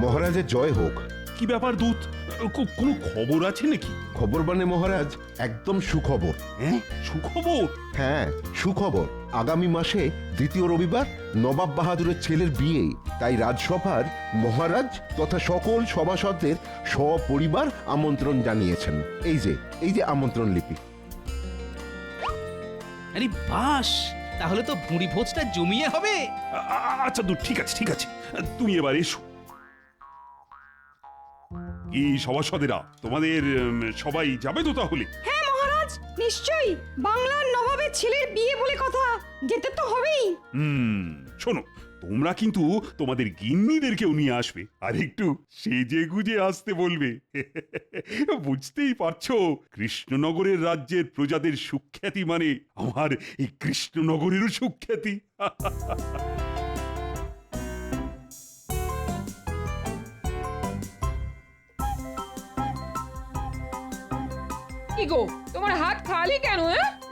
মহারাজের জয় হোক। কি ব্যাপার দূত, কোনো খবর আছে নাকি? খবর মানে মহারাজ, একদম সুখবর। হ্যাঁ, সুখবর? হ্যাঁ, সুখবর। আগামী মাসে দ্বিতীয় রবিবার নবাব বাহাদুরের ছেলের বিয়ে, তাই রাজসভার মহারাজ তথা সকল সভাসদদের সপরিবার আমন্ত্রণ জানিয়েছেন। এই যে আমন্ত্রণ লিপি। আরে বাস, তাহলে তো ভুঁড়ি ভোজটা জমিয়ে হবে। আচ্ছা দূত, ঠিক আছে ঠিক আছে, তুমি এবার এসো। কি সভাসদেরা, তোমাদের সবাই যাবে তো তাহলে? হ্যাঁ মহারাজ, নিশ্চয়ই। বাংলার নবাবের ছেলের বিয়ে বলে কথা, যেতে তো হবেই। শোনো, তোমরা কিন্তু তোমাদের গিন্নিদেরকেও নিয়ে আসবে, আর একটু সেজে গুজে আসতে বলবে। বুঝতেই পারছো, কৃষ্ণনগরের রাজ্যের প্রজাদের সুখ্যাতি মানে আমার এই কৃষ্ণনগরেরও সুখ্যাতি। কি গো, তোমার হাত খালি কেন?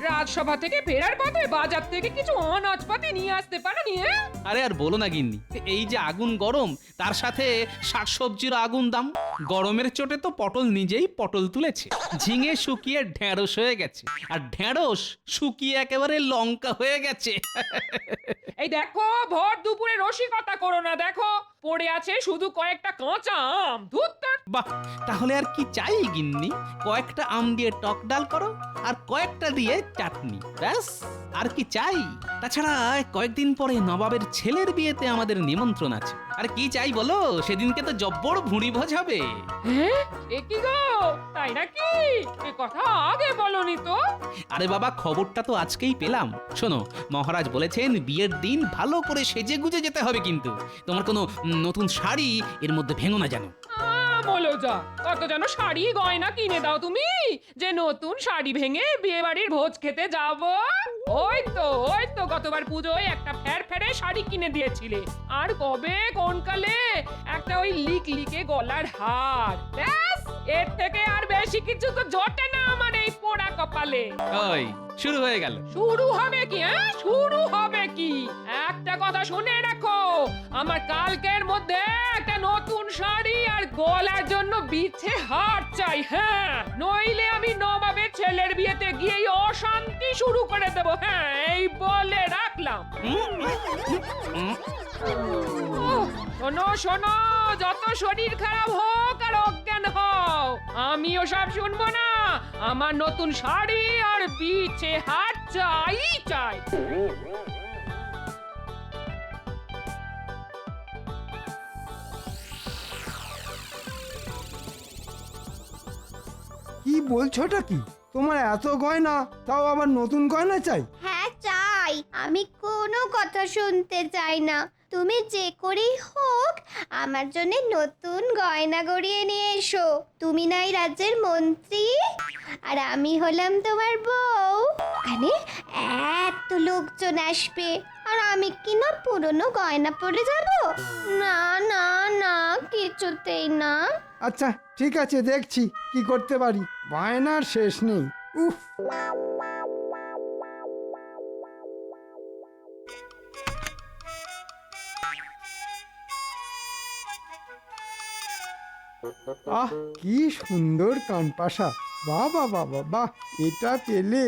রাজসভা থেকে ফেরার পথে বাজার থেকে কিছু অনাজপাতি নিয়ে আসতে পারোনি? আরে আর বলো না গিন্নি, এই যে আগুন গরম, তার সাথে শাকসবজির আগুন দাম। গরমের চোটে তো পটল নিজেই পটল তুলেছে, ঝিঙে শুকিয়ে ঢেঁড়স হয়ে গেছে, আর ঢেঁড়স শুকিয়ে একেবারে লঙ্কা হয়ে গেছে। এই দেখো, ভর দুপুরে রসিকতা করো না। দেখো, পড়ে আছে শুধু কয়েকটা কাঁচা আম। ধুত্তর। বাহ, তাহলে আর কি চাই গিন্নি? কয়েকটা আম দিয়ে টক ডাল করো, আর কয়েকটা দিয়ে চাটনি, ব্যাস। আর কি চাই? তাছাড়া কয়েকদিন পরে নবাবের ছেলের বিয়েতে আমাদের নিমন্ত্রণ আছে। আর কি চাই বলো? সেদিনকে তো জব্বর ভুঁড়ি ভোজ হবে। হ্যাঁ, এ কি গো, তাই নাকি? এ কথা আগে বলনি তো। আরে বাবা, খবরটা তো আজকেই পেলাম। শোনো, মহারাজ বলেছেন বিয়ের দিন ভালো করে সেজে গুজে যেতে হবে, কিন্তু তোমার কোনো নতুন শাড়ি এর মধ্যে ভেঙো না যেন। বলো যা, কত যেন শাড়ি গয়না কিনে দাও তুমি, যে নতুন শাড়ি ভেঙে বিয়ে বাড়ির ভোজ খেতে যাব। ওই তো গতবার পুজোয় একটা ফেরফেরে শাড়ি কিনে দিয়েছিলে, আর কবে কোন কালে একটা ওই লিকে গলার হার। ব্যাস, এর থেকে আর বেশি কিছু তো জোটে না আমার এই পোড়া কপালে। ওই শুরু হয়ে গেল। শুরু হবে কি? শুরু হবে কি? একটা কথা শুনে রাখো, আমার কালকের মধ্যে একটা নতুন শাড়ি আর গলার জন্য বিছে হার চাই। হ্যাঁ, নইলে আমি নবাবের ছেলের বিয়েতে গিয়েই অশান্তি শুরু করে দেব। হ্যাঁ, এই বলে রাখলাম। শোনো শোনো, যত শরীর খারাপ হোক আর অজ্ঞান হও, আমি ওসব শুনবো না। আমার নতুন শাড়ি আর বিছে হার চাই চাই। কি বলছোটা কি? তোমার এত গয়না, তাও আবার নতুন গয়না চাই? হ্যাঁ চাই, আমি কোনো কথা শুনতে চাই না। তুমি যে করেই হোক আমার জন্য নতুন গয়না গড়িয়ে নিয়ে এসো। তুমি নাই রাজ্যের মন্ত্রী, আর আমি হলাম তোমার বউ। মানে এত লোকজন আসবে, আর আমি কি না পুরনো গয়না পরে যাব? না না না, কিছুতেই না। আচ্ছা ঠিক আছে, দেখছি কি করতে পারি। বায়নার শেষ নেই। উফ, আহ কি সুন্দর কানপাশা! বাহ বাহ বাহ বাহ বাহ! এটা পেলে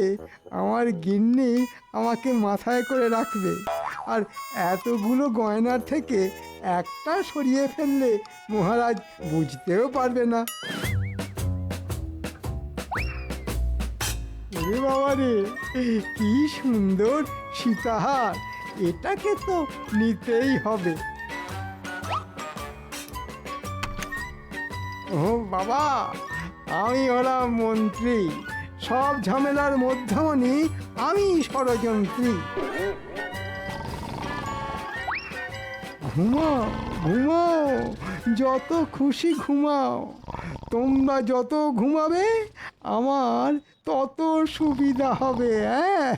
আমার গিন্নি আমাকে মাথায় করে রাখবে। আর এতগুলো গয়নার থেকে একটা সরিয়ে ফেললে মহারাজ বুঝতেও পারবে না। ওরে বাবা রে, কি সুন্দর সীতাহার! এটাকে তো নিতেই হবে। ও বাবা, আমি হলাম মন্ত্রী, সব ঝামেলার মধ্যমণি আমি ষড়যন্ত্রী। ঘুমাও ঘুমাও, যত খুশি ঘুমাও। তোমরা যত ঘুমাবে আমার তত সুবিধা হবে। হ্যাঁ,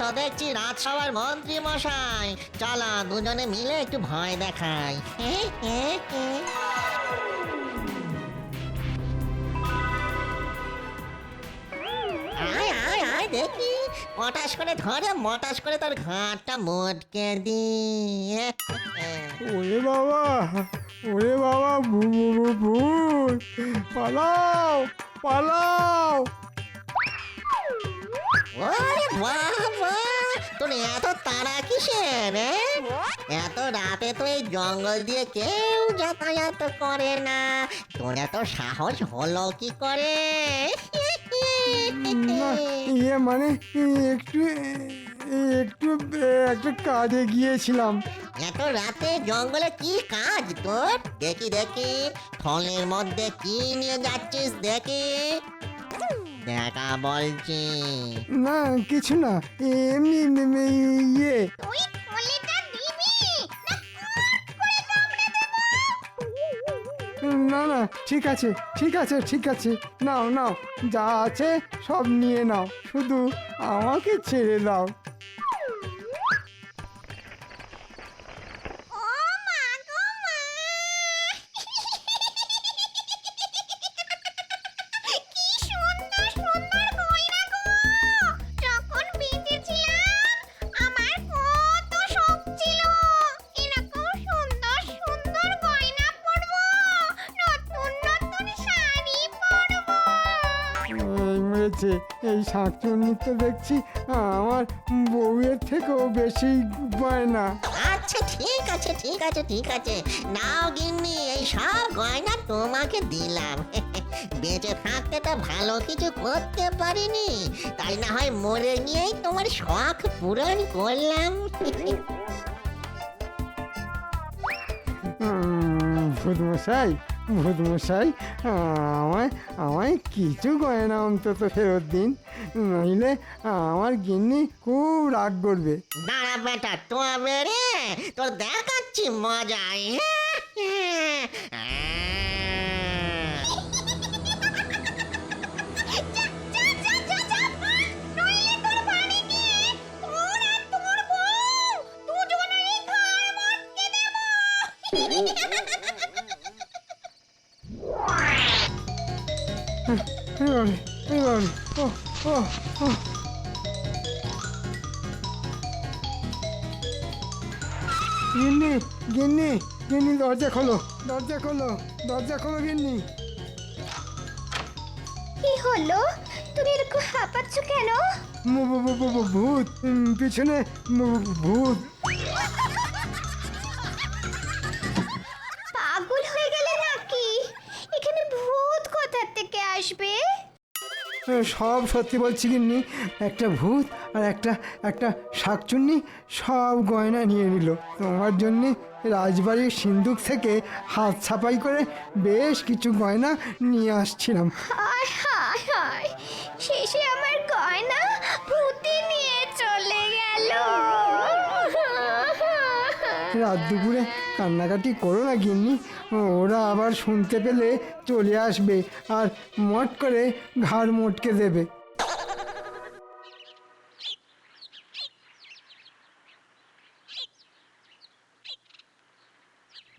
তো দেখছি রাজসভার মন্ত্রী মশাই। চলো দুজনে মিলে একটু ভয় দেখাই। আয় আয় আয় দেখি, পটাশ করে ধরে মটাশ করে তোর ঘাটটা মোটকে দি। ওরে বাবা, ওরে বাবা, ভূত, পালাও পালাও। ওরে বাবা, তোর এত তাড়া কিসের? এত রাতে তো এই জঙ্গল দিয়ে কেউ যাতায়াত করে না, তোর এত সাহস হলো কি করে? না, ইয়ে মানে একটু একটু একটা কাজে গিয়েছিলাম। এত রাতে জঙ্গলে কি কাজ তোর? দেখি দেখি, থলের মধ্যে কি নিয়ে যাচ্ছিস দেখি, দেখা বলছি। না কিছু না, এমনি ইয়ে। তুই থলেটা দিবি না না না, ঠিক আছে ঠিক আছে ঠিক আছে, নাও নাও, যা আছে সব নিয়ে নাও, শুধু আমাকে ছেড়ে দাও। ও মা গো মা, কি সুন্দর সুন্দর গয়না গো। যখন বেঁচেছিলাম আমার কত শখ ছিল এরকম সুন্দর সুন্দর গয়না পরবো, নতুন নতুন শাড়ি পরবো। এই মেরেছে, এই শাঁকচুন্নি তো দেখছি আমার বউয়ের থেকেও বেশি গয়না। আচ্ছা ঠিক আছে ঠিক আছে ঠিক আছে, নাও গিন্নি, এই সব গয়না তোমাকে দিলাম। বেঁচে থাকতে তো ভালো কিছু করতে পারিনি, তাই না হয় মরে গিয়েই তোমার শখ পূরণ করলাম। ভূতমশাই, ভূতমশাই, আমায় আমায় কিছু গয়না অন্তত ফেরত দিন, নইলে আমার গিন্নি খুব রাগ করবে। দাঁড়া বেটা, তবে রে তোর দেখাচ্ছি মজাই। নইলে তোর বাড়ি গিয়ে তোর আর তোর বউ দুজনেই ঘাড় মটকে দেব। এবারে এবারে, ও ও ও, গিন্নি গিন্নি গিন্নি, দরজা খোলো, দরজা খোলো, দরজা খোলো গিন্নি। কি হলো, তুমি এরকম হাঁপাচ্ছ কেন? ভূত, পিছনে ভূত। পাগল হয়ে গেলে নাকি? এখানে ভূত কোথা থেকে আসবে? সব সত্যি বলছি গিন্নি, একটা ভূত আর একটা শাকচুন্নি সব গয়না নিয়ে নিল। তোমার জন্যে রাজবাড়ির সিন্দুক থেকে হাত ছাপাই করে বেশ কিছু গয়না নিয়ে আসছিলাম। হায় হায় হায়, শেষে আমার গয়না ভূতে নিয়ে চলে গেল। রাত দুপুরে কান্নাকাটি করো না গিন্নি, ওরা আবার শুনতে পেলে চলে আসবে আর মট করে ঘাড় মোটকে দেবে।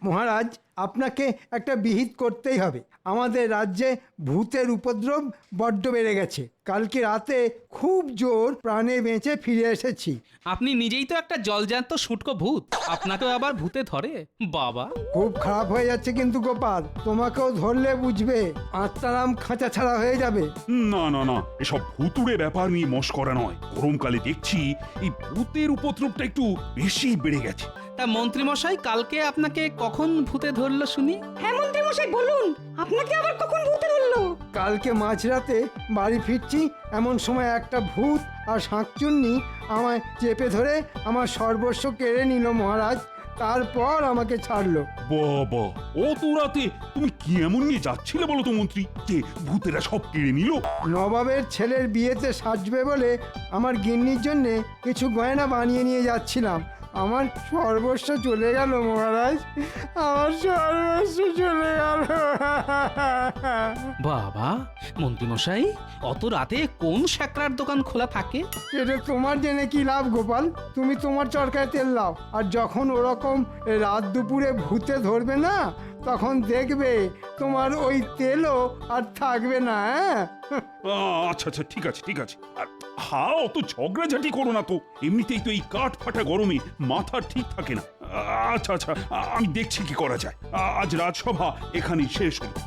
মহারাজ, আপনাকে একটা বিহিত করতেই হবে। আমাদের রাজ্যে ভূতের উপদ্রব বড্ড বেড়ে গেছে। কালকে রাতে খুব জোর প্রাণে বেঁচে ফিরে এসেছি। আপনি নিজেই তো একটা জলজান্ত শুটকো ভূত, আপনাকেও আবার ভূতে ধরে? বাবা, খুব খারাপ হয়ে যাচ্ছে কিন্তু গোপাল, তোমাকেও ধরলে বুঝবে, আত্মারাম খাঁচা ছাড়া হয়ে যাবে। না না না, এসব ভুতুড়ে ব্যাপার নিয়ে মস্করা নয়। গরমকালে দেখছি এই ভূতের উপদ্রবটা একটু বেশি বেড়ে গেছে। তা মন্ত্রী মশাই, কালকে আপনাকে কখন ভূতে ধরলো শুনি? হ্যাঁ মন্ত্রী মশাই বলুন, আপনাকে আবার কখন ভূতে ধরলো? কালকে মাঝরাতে বাড়ি ফিরছি, এমন সময় একটা ভূত আর শাঁকচুন্নি আমায় চেপে ধরে আমার সর্বস্ব কেড়ে নিল মহারাজ। তারপর আমাকে ছাড়লো। বাবা, অত রাতে তুমি কি এমন নিয়ে যাচ্ছিলে বলো তো মন্ত্রী, যে ভূতেরা সব কেড়ে নিল? নবাবের ছেলের বিয়েতে সাজবে বলে আমার গিন্নির জন্য কিছু গয়না বানিয়ে নিয়ে যাচ্ছিলাম। আমার সর্বস্ব চলে গেল মহারাজ, আমার সর্বস্ব চলে গেল। বাবা মন্ত্রীমশাই, অত রাতে কোন স্যাকরার দোকান খোলা থাকে? সেটা তোমার জেনে কি লাভ গোপাল? তুমি তোমার চরকায় তেল দাও, আর যখন ওরকম রাত দুপুরে ভূতে ধরবে না, তখন দেখবে তোমার ওই তেলও আর থাকবে না। হ্যাঁ, আচ্ছা আচ্ছা, ঠিক আছে ঠিক আছে। আর হ্যাঁ, অত ঝগড়াঝাটি করো না তো, এমনিতেই তো এই কাঠ ফাটা গরমে মাথা ঠিক থাকে না। আচ্ছা আচ্ছা, আমি দেখছি কি করা যায়। আজ রাজসভা এখানেই শেষ হলো।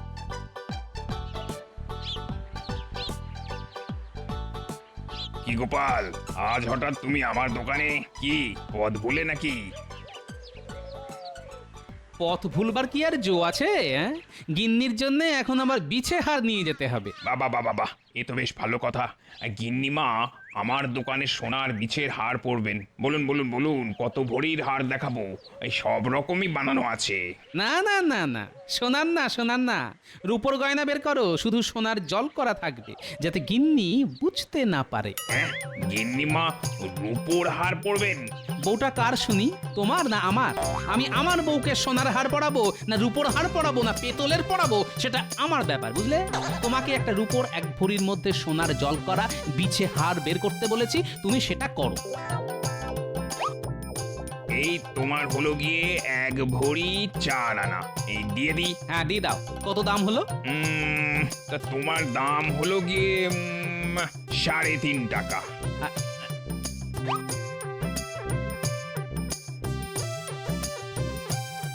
কি গোপাল, আজ হঠাৎ তুমি আমার দোকানে? কি পদ ভুলে নাকি? পথ ভুলবার কি আর জো আছে? গিন্নির জন্য এখন আবার বিছে হার নিয়ে যেতে হবে। বাবা বাবা বাহ, এ তো বেশ ভালো কথা। গিন্নিমা আমার দোকানে সোনার বিছের হার পরবেন। বলুন বলুন বলুন, কত ভরির হার দেখাবো? এই সব রকমই বানানো আছে। না না না না, সোনার না, সোনার না, রূপোর গয়না বের করো, শুধু সোনার জল করা থাকবে, যাতে গিন্নি বুঝতে না পারে। হ্যাঁ, গিন্নিমা রূপোর হার পরবেন? বউটা কার শুনি, তোমার না আমার? আমি আমার বউকে সোনার হার পরাবো না রূপোর হার পরাবো না পেতলের পরাবো, সেটা আমার ব্যাপার, বুঝলে? তোমাকে একটা রূপোর 1 ভরির মধ্যে সোনার জল করা বিছে হার বের করতে বলেছি, তুমি সেটা করো। এই তোমার হলো গিয়ে 1 ভরি 4 আনা। এই দিয়ে দিই? হ্যাঁ দিয়ে দাও। কত দাম হলো? তা তোমার দাম হলো গিয়ে 3.5 টাকা।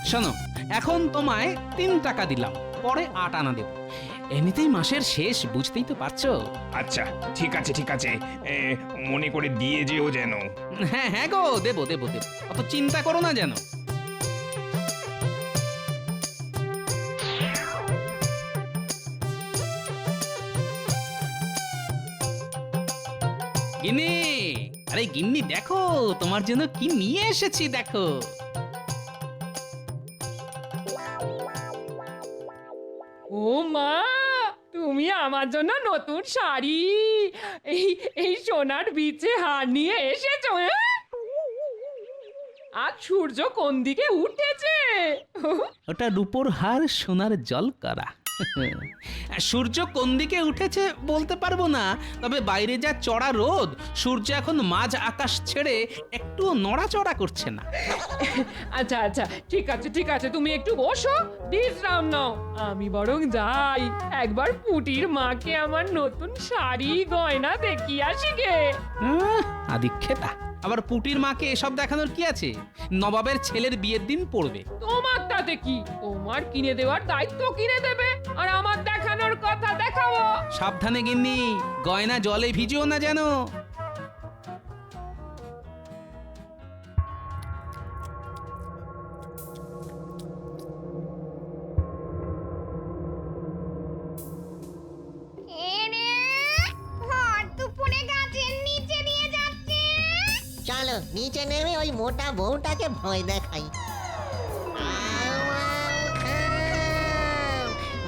শোনো, এখন তোমায় 3 টাকা দিলাম, পরে 8 আনা দেব। এমনিতেই মাসের শেষ, বুঝতেই তো পারছো। আচ্ছা ঠিক আছে ঠিক আছে, মনে করে দিয়ে যেও যেন। হ্যাঁ হ্যাঁ গো, দেবো দেবো দেবো, অত চিন্তা করো না যেন। গিন্নি, আরে গিন্নি দেখো, তোমার জন্য কি নিয়ে এসেছি দেখো। ও মা, তুমি আমার জন্য নতুন শাড়ি, এই এই সোনার বিছে হার নিয়ে এসেছো? আজ সূর্য কোন দিকে উঠেছে? ওটা রূপোর হার সোনার জল করা। সূর্য কোন দিকে উঠেছে বলতে পারবো না, তবে বাইরে যা চড়া রোদ, সূর্য এখন মাঝ আকাশ ছেড়ে একটু নড়াচড়া করছে না। আচ্ছা আচ্ছা, ঠিক আছে ঠিক আছে, তুমি একটু বসো, বিশ্রাম নাও। আমি বরং যাই, একবার পুটির মাকে আমার নতুন শাড়ি গয়না দেখিয়ে আসি গে। আদিক্ষেতা, আবার পুটির মাকে এসব দেখানোর কি আছে? নবাবের ছেলের বিয়ের দিন পড়বে। তোমার তাতে কি? তোমার কিনে দেওয়ার দায়িত্ব কিনে দেবে, আর আমার দেখানোর কথা দেখাবো। সাবধানে গিন্নি, গয়না জলে ভিজিও না যেন। চলো নিচে নেমে ওই মোটা বউটাকে ভয় দেখাই।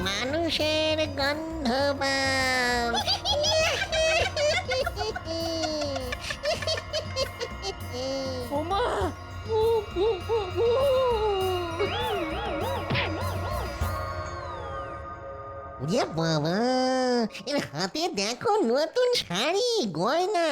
মানুষের গন্ধ পাও। ওমা, ওরে বাবা, এর হাতে দেখো নতুন শাড়ি গয়না।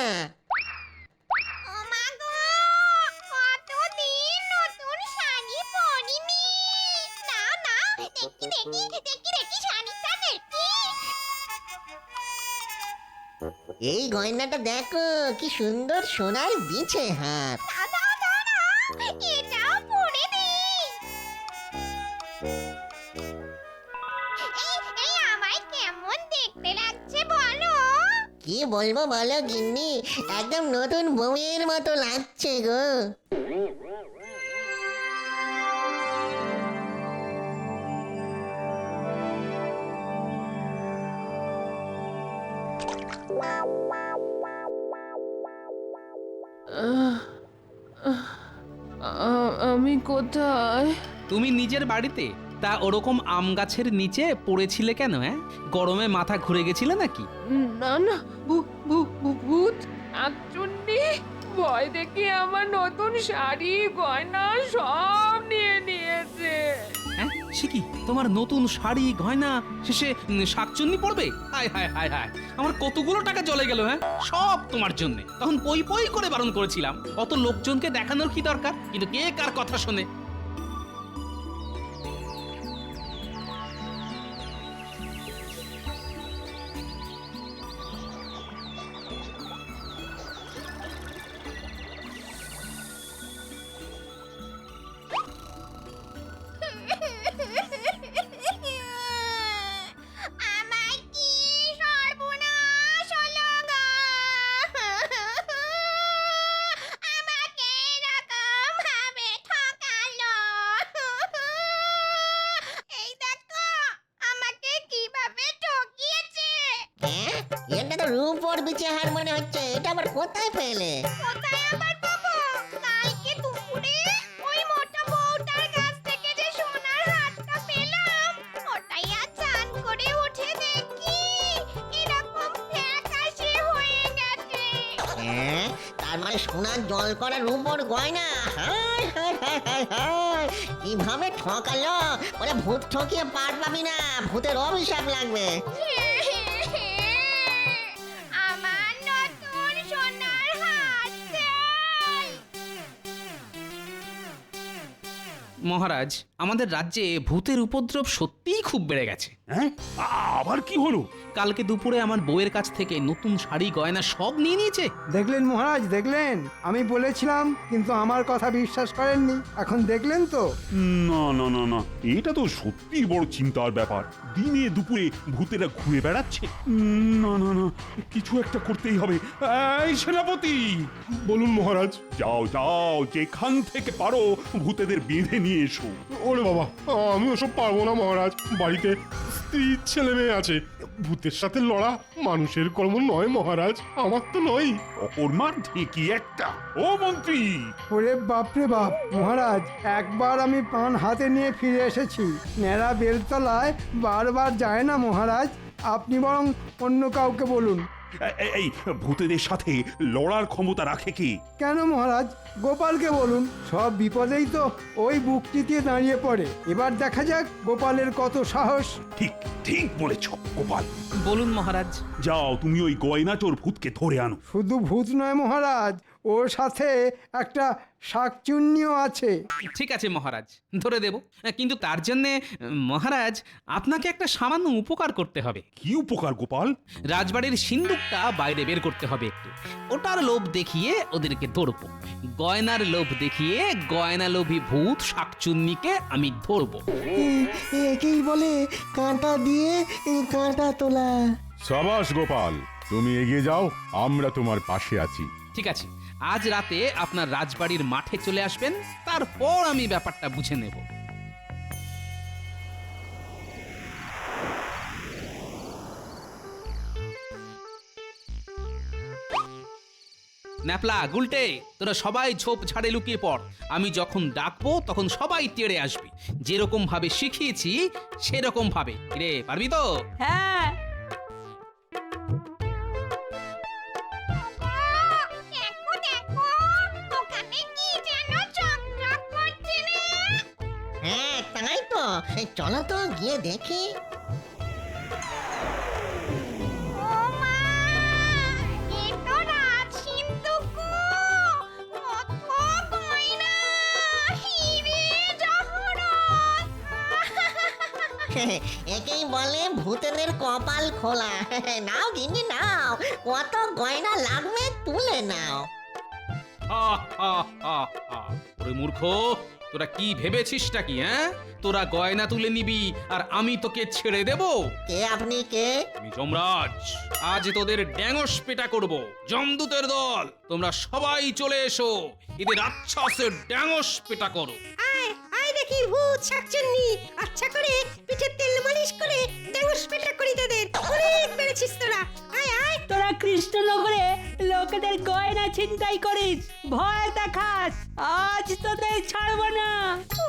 এই গয়নাটা দেখো, কি সুন্দর সোনার বিছে হাত। কি বলবো বলো গিন্নি, একদম নতুন বউয়ের মতো লাগছে গো। আমি কোথায়? তুমি নিজের বাড়িতে? তা ওরকম আম গাছের নিচে পড়েছিলে কেন? গরমে মাথা ঘুরে গেছিলে নাকি? না না, ভূত আকচুন্নি ভয় দেখে আমার নতুন শাড়ি গয়না সব নিয়ে নিয়েছে। সে কি তোমার নতুন শাড়ি গয়না শেষে শাকচুন্নি পড়বে? হায় হায় হায় হায়, আমার কতগুলো টাকা চলে গেল। হ্যাঁ, সব তোমার জন্য। তখন পই পই করে বারণ করেছিলাম, অত লোকজনকে দেখানোর কি দরকার? কিন্তু কে কার কথা শোনে? আমার কি সর্বনাশ হলো গো! আমাকে এরকম ভাবে ঠকালো! এই দেখো, আমাকে কিভাবে ঠকিয়েছে! হ্যাঁ, এটা তো রূপোর বিচে হার মনে হচ্ছে। এটা আবার কোথায় পেলে? কোথায় আবার পাবো? কালকে দুপুরে ওই মোটা বউটার কাছ থেকে যে সোনার হারটা পেলাম, ওটাই আজ চান করে উঠে দেখি এরকম ফ্যাকাশে হয়ে গেছে। হ্যাঁ, তার মানে সোনার জল করা রূপোর গয়না। হায় হায় হায় হায় হায়, কিভাবে ঠকালো! ওরে ভূত ঠকিয়ে পার পাবি না, ভূতের অভিশাপ লাগবে। আমার নতুন সোনার হার চাই। মহারাজ, আমাদের রাজ্যে ভূতের উপদ্রব সত্যিই খুব বেড়ে গেছে। হ্যাঁ, আবার কি হলো? কালকে দুপুরে আমার বউয়ের কাছ থেকে নতুন শাড়ি গয়না সব নিয়ে নিয়েছে। দেখলেন মহারাজ, দেখলেন? আমি বলেছিলাম, কিন্তু আমার কথা বিশ্বাস করেননি। এখন দেখলেন তো? না না না না, এটা তো সত্যি বড় চিন্তার ব্যাপার। দিনে দুপুরে ভূতেরা ঘুরে বেড়াচ্ছে। না না না, কিছু একটা করতেই হবে। এই সেনাপতি, বলুন মহারাজ। যাও যাও, যেখান থেকে পারো ভূতেদের বেঁধে নিয়ে এসো। ওরে বাবা, আমি ওসব পারবো না মহারাজ। বাড়িতে স্ত্রী ছেলে মেয়ে আছে। ভূতের সাথে লড়া মানুষের কর্ম নয় মহারাজ, আমার তো নয়। অকর্মার ঢেকি একটা। ও মন্ত্রী, ওরে বাপরে বাপ! মহারাজ, একবার আমি পান হাতে নিয়ে ফিরে এসেছি। ন্যাড়া বেলতলায় বারবার যায় না মহারাজ। আপনি বরং অন্য কাউকে বলুন। এই ভূতেদের সাথে লড়ার ক্ষমতা রাখে কি? কেন মহারাজ, গোপালকে বলুন। সব বিপদেই তো ওই বুকটিতে দাঁড়িয়ে পড়ে। এবার দেখা যাক গোপালের কত সাহস। ঠিক ঠিক বলেছ গোপাল। বলুন মহারাজ। যাও, তুমি ওই গয়না চোর ভূতকে ধরে আনো। শুধু ভূত নয় মহারাজ, ওর সাথে একটা শাকচুন্নিও আছে। ঠিক আছে মহারাজ, ধরে দেব। কিন্তু তার জন্য মহারাজ আপনাকে একটা সামান্য উপকার করতে হবে। কি উপকার গোপাল? রাজবাড়ির সিন্দুকটা বাইরে বের করতে হবে একটু। ওটার লোভ দেখিয়ে ওদেরকে ধরবো। গয়নার লোভ দেখিয়ে গয়না লোভী ভূত শাকচুন্নিকে আমি ধরবো। একেই বলে কাঁটা দিয়ে কাঁটা তোলা। সাবাস গোপাল, তুমি এগিয়ে যাও, আমরা তোমার পাশে আছি। ঠিক আছে, আজ রাতে আপনার রাজবাড়ির মাঠে চলে আসবেন, তারপর আমি ব্যাপারটা বুঝে নেব। ন্যাপলা, গুলটে, তোরা সবাই ঝোপ ঝাড়ে লুকিয়ে পড়। আমি যখন ডাকবো তখন সবাই তেড়ে আসবি। যেরকম ভাবে শিখিয়েছি সেরকম ভাবে। রে, পারবি তো? হ্যাঁ। দেখো দেখো, ওখানে কি যেন চকচক করছে না? হ্যাঁ, তাই তো। চলো তো গিয়ে দেখি। ও মা, এ তো রাজ সিন্ধুক! কত গয়না, হিরে জহরত! একেই বলে ভূতেদের কপাল খোলা। নাও গিন্নি নাও, কত গয়না লাগবে তুলে নাও। হা, হা, হা, হা। ওরে মূর্খ, তোরা কি ভেবেছিসটা কি? হ্যাঁ, তোরা গয়না তুলে নিবি আর আমি তোকে ছেড়ে দেব? কে আপনি কে? আমি যমরাজ। আজ তোদের ড্যাঙস পেটা করব। যমদূতের দল, তোমরা সবাই চলে এসো, এদের রাক্ষসের ড্যাঙস পেটা করো। আয় দেখি ভূত শাকচুন্নি, আচ্ছা করে পিঠে তেল মালিশ করে ড্যাঙ্গস পেটা করি তোদের। অনেক বেড়েছিস তোরা। আয় আয়। তোরা কৃষ্ণনগরে লোকেদের গয়না ছিনতাই করিস, ভয় দেখাস। আজ তোদের ছাড়বো না। ও